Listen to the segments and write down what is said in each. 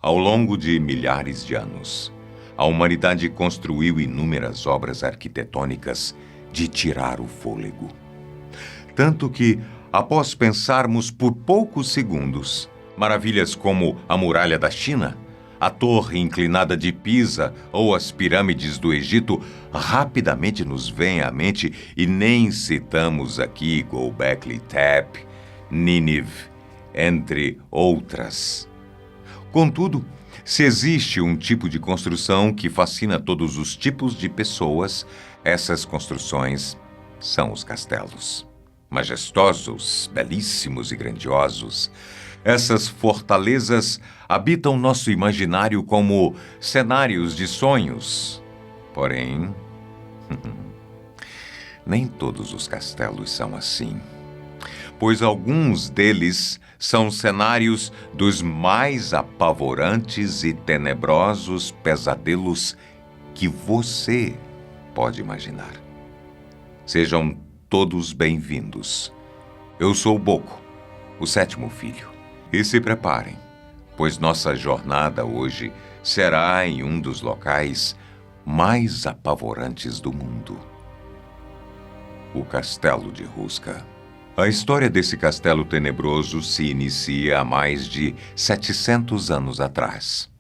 Ao longo de milhares de anos, a humanidade construiu inúmeras obras arquitetônicas de tirar o fôlego. Tanto que, após pensarmos por poucos segundos, maravilhas como a Muralha da China, a Torre Inclinada de Pisa ou as pirâmides do Egito rapidamente nos vêm à mente e nem citamos aqui Göbekli Tepe, Nínive, entre outras. Contudo, se existe um tipo de construção que fascina todos os tipos de pessoas, essas construções são os castelos. Majestosos, belíssimos e grandiosos, essas fortalezas habitam nosso imaginário como cenários de sonhos. Porém, nem todos os castelos são assim, pois alguns deles são cenários dos mais apavorantes e tenebrosos pesadelos que você pode imaginar. Sejam todos bem-vindos. Eu sou Boco, o sétimo filho. E se preparem, pois nossa jornada hoje será em um dos locais mais apavorantes do mundo. O Castelo de Rusca. A história desse castelo tenebroso se inicia há mais de 700 anos atrás.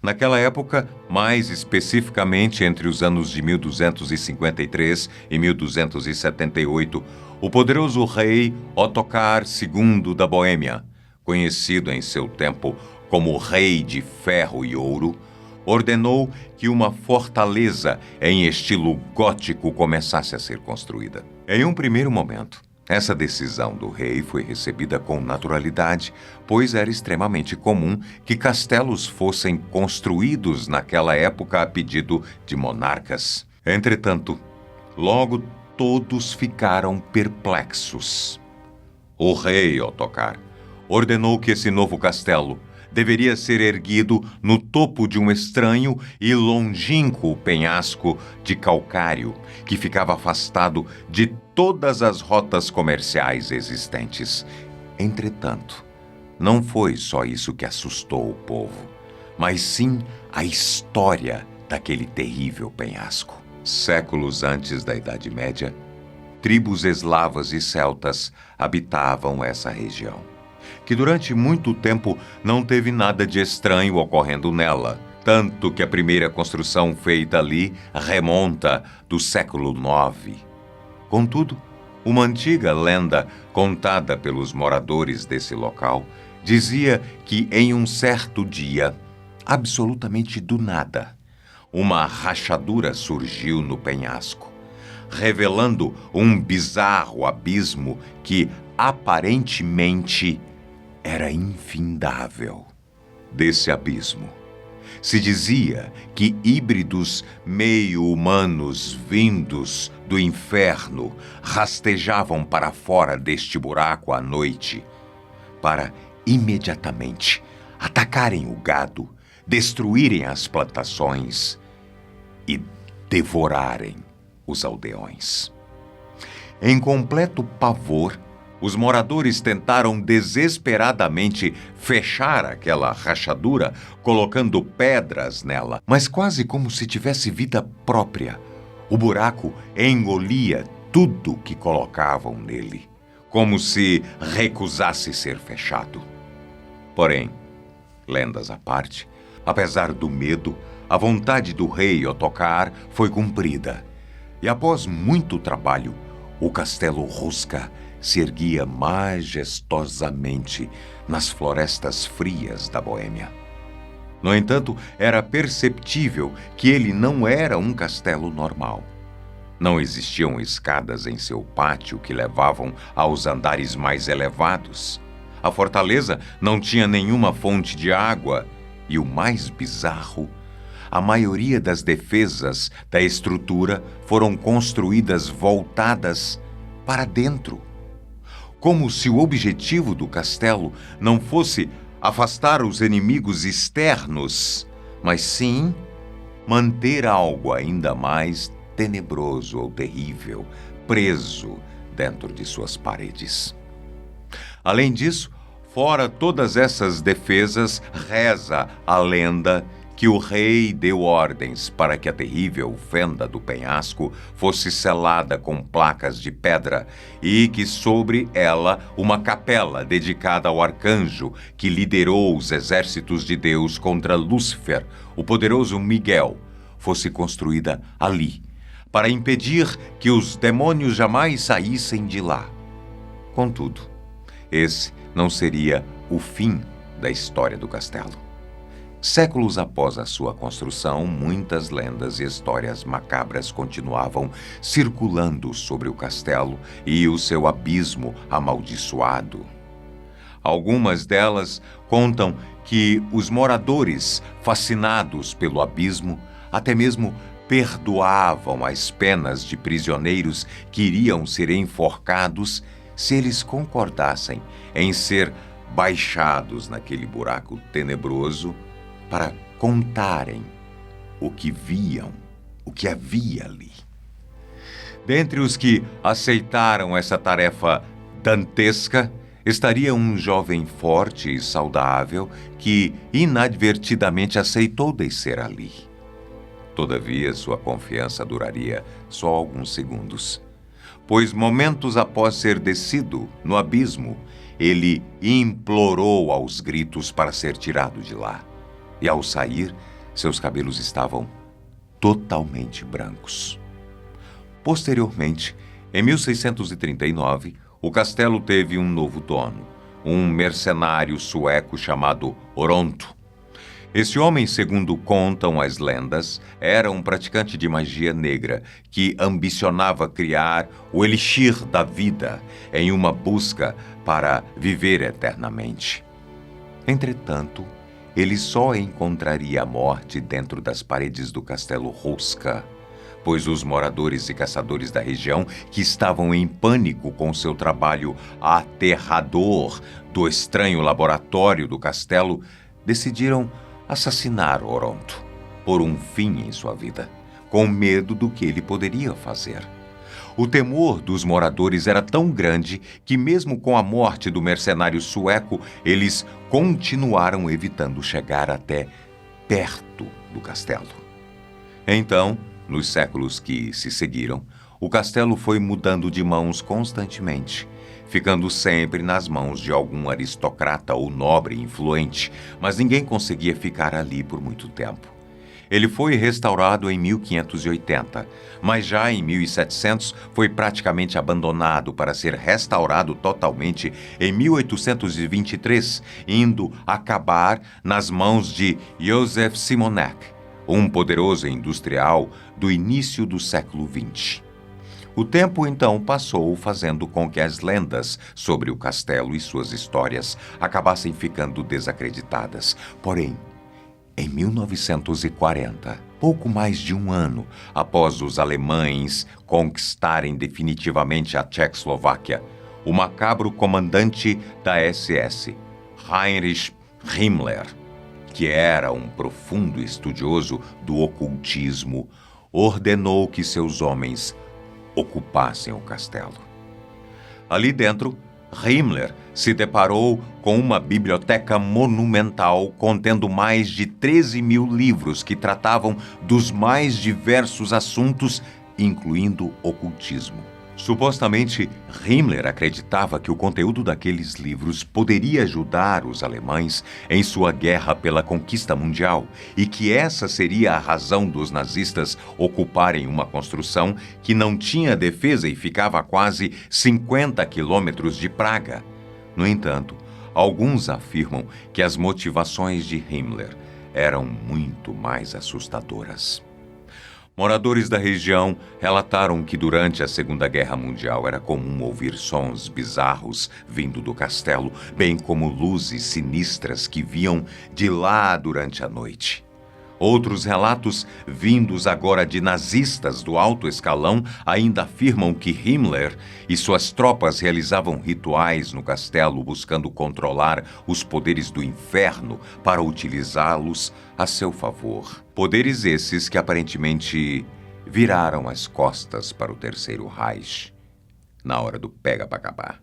Naquela época, mais especificamente entre os anos de 1253 e 1278, o poderoso rei Ottokar II da Boêmia, conhecido em seu tempo como Rei de Ferro e Ouro, ordenou que uma fortaleza em estilo gótico começasse a ser construída. Em um primeiro momento, essa decisão do rei foi recebida com naturalidade, pois era extremamente comum que castelos fossem construídos naquela época a pedido de monarcas. Entretanto, logo todos ficaram perplexos. O rei Ottokar ordenou que esse novo castelo deveria ser erguido no topo de um estranho e longínquo penhasco de calcário que ficava afastado de todas as rotas comerciais existentes. Entretanto, não foi só isso que assustou o povo, mas sim a história daquele terrível penhasco. Séculos antes da Idade Média, tribos eslavas e celtas habitavam essa região, que durante muito tempo não teve nada de estranho ocorrendo nela, tanto que a primeira construção feita ali remonta do século IX. Contudo, uma antiga lenda contada pelos moradores desse local dizia que em um certo dia, absolutamente do nada, uma rachadura surgiu no penhasco, revelando um bizarro abismo que, aparentemente, era infindável. Desse abismo, se dizia que híbridos meio-humanos vindos do inferno rastejavam para fora deste buraco à noite, para imediatamente atacarem o gado, destruírem as plantações e devorarem os aldeões. Em completo pavor, os moradores tentaram desesperadamente fechar aquela rachadura, colocando pedras nela, mas quase como se tivesse vida própria. O buraco engolia tudo que colocavam nele, como se recusasse ser fechado. Porém, lendas à parte, apesar do medo, a vontade do rei Ottokar foi cumprida. E após muito trabalho, o Castelo Rusca se erguia majestosamente nas florestas frias da Boêmia. No entanto, era perceptível que ele não era um castelo normal. Não existiam escadas em seu pátio que levavam aos andares mais elevados. A fortaleza não tinha nenhuma fonte de água e, o mais bizarro, a maioria das defesas da estrutura foram construídas voltadas para dentro, como se o objetivo do castelo não fosse afastar os inimigos externos, mas sim manter algo ainda mais tenebroso ou terrível preso dentro de suas paredes. Além disso, Fora todas essas defesas, reza a lenda que o rei deu ordens para que a terrível fenda do penhasco fosse selada com placas de pedra e que sobre ela uma capela dedicada ao arcanjo que liderou os exércitos de Deus contra Lúcifer, o poderoso Miguel, fosse construída ali, para impedir que os demônios jamais saíssem de lá. Contudo, esse não seria o fim da história do castelo. Séculos após a sua construção, muitas lendas e histórias macabras continuavam circulando sobre o castelo e o seu abismo amaldiçoado. Algumas delas contam que os moradores, fascinados pelo abismo, até mesmo perdoavam as penas de prisioneiros que iriam ser enforcados se eles concordassem em ser baixados naquele buraco tenebroso para contarem o que viam, o que havia ali. Dentre os que aceitaram essa tarefa dantesca, estaria um jovem forte e saudável que inadvertidamente aceitou descer ali. Todavia, sua confiança duraria só alguns segundos, pois momentos após ser descido no abismo, ele implorou aos gritos para ser tirado de lá. E ao sair, seus cabelos estavam totalmente brancos. Posteriormente, em 1639, o castelo teve um novo dono, um mercenário sueco chamado Oronto. Esse homem, segundo contam as lendas, era um praticante de magia negra que ambicionava criar o elixir da vida em uma busca para viver eternamente. Entretanto, ele só encontraria a morte dentro das paredes do castelo Rosca, pois os moradores e caçadores da região, que estavam em pânico com seu trabalho aterrador do estranho laboratório do castelo, decidiram assassinar Oronto, por um fim em sua vida, com medo do que ele poderia fazer. O temor dos moradores era tão grande que, mesmo com a morte do mercenário sueco, eles continuaram evitando chegar até perto do castelo. Então, nos séculos que se seguiram, o castelo foi mudando de mãos constantemente, ficando sempre nas mãos de algum aristocrata ou nobre influente, mas ninguém conseguia ficar ali por muito tempo. Ele foi restaurado em 1580, mas já em 1700 foi praticamente abandonado para ser restaurado totalmente em 1823, indo acabar nas mãos de Joseph Simonek, um poderoso industrial do início do século XX. O tempo então passou, fazendo com que as lendas sobre o castelo e suas histórias acabassem ficando desacreditadas. Porém, em 1940, pouco mais de um ano após os alemães conquistarem definitivamente a Tchecoslováquia, o macabro comandante da SS, Heinrich Himmler, que era um profundo estudioso do ocultismo, ordenou que seus homens ocupassem o castelo. Ali dentro, Himmler se deparou com uma biblioteca monumental contendo mais de 13.000 livros que tratavam dos mais diversos assuntos, incluindo ocultismo. Supostamente, Himmler acreditava que o conteúdo daqueles livros poderia ajudar os alemães em sua guerra pela conquista mundial e que essa seria a razão dos nazistas ocuparem uma construção que não tinha defesa e ficava a quase 50 quilômetros de Praga. No entanto, alguns afirmam que as motivações de Himmler eram muito mais assustadoras. Moradores da região relataram que durante a Segunda Guerra Mundial era comum ouvir sons bizarros vindo do castelo, bem como luzes sinistras que viam de lá durante a noite. Outros relatos, vindos agora de nazistas do alto escalão, ainda afirmam que Himmler e suas tropas realizavam rituais no castelo buscando controlar os poderes do inferno para utilizá-los a seu favor. Poderes esses que aparentemente viraram as costas para o Terceiro Reich na hora do pega-pra-capá.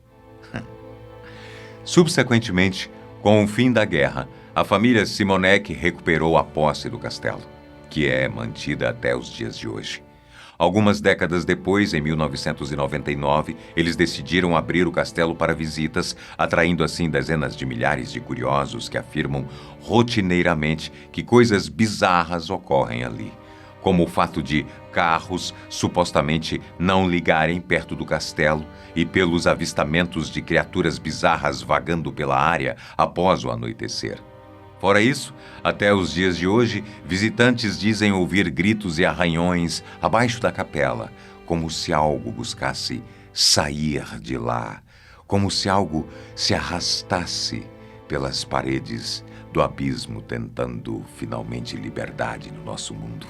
Subsequentemente, com o fim da guerra, a família Simonec recuperou a posse do castelo, que é mantida até os dias de hoje. Algumas décadas depois, em 1999, eles decidiram abrir o castelo para visitas, atraindo assim dezenas de milhares de curiosos que afirmam rotineiramente que coisas bizarras ocorrem ali, como o fato de carros supostamente não ligarem perto do castelo e pelos avistamentos de criaturas bizarras vagando pela área após o anoitecer. Fora isso, até os dias de hoje, visitantes dizem ouvir gritos e arranhões abaixo da capela, como se algo buscasse sair de lá, como se algo se arrastasse pelas paredes do abismo tentando finalmente liberdade no nosso mundo.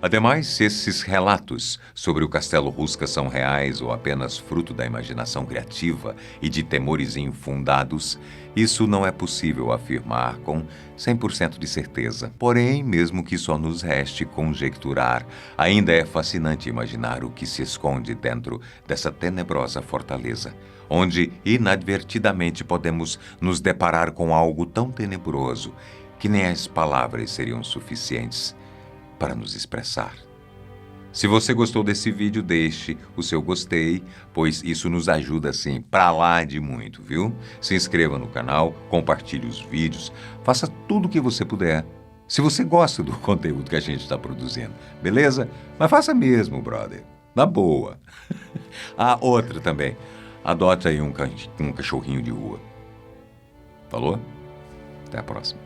Ademais, se esses relatos sobre o Castelo Rusca são reais ou apenas fruto da imaginação criativa e de temores infundados, isso não é possível afirmar com 100% de certeza. Porém, mesmo que só nos reste conjecturar, ainda é fascinante imaginar o que se esconde dentro dessa tenebrosa fortaleza, onde inadvertidamente podemos nos deparar com algo tão tenebroso que nem as palavras seriam suficientes para nos expressar. Se você gostou desse vídeo, deixe o seu gostei, pois isso nos ajuda, assim, pra lá de muito, viu? Se inscreva no canal, compartilhe os vídeos, faça tudo o que você puder. Se você gosta do conteúdo que a gente está produzindo, beleza? Mas faça mesmo, brother. Na boa. Ah, outra também. Adote aí um cachorrinho de rua. Falou? Até a próxima.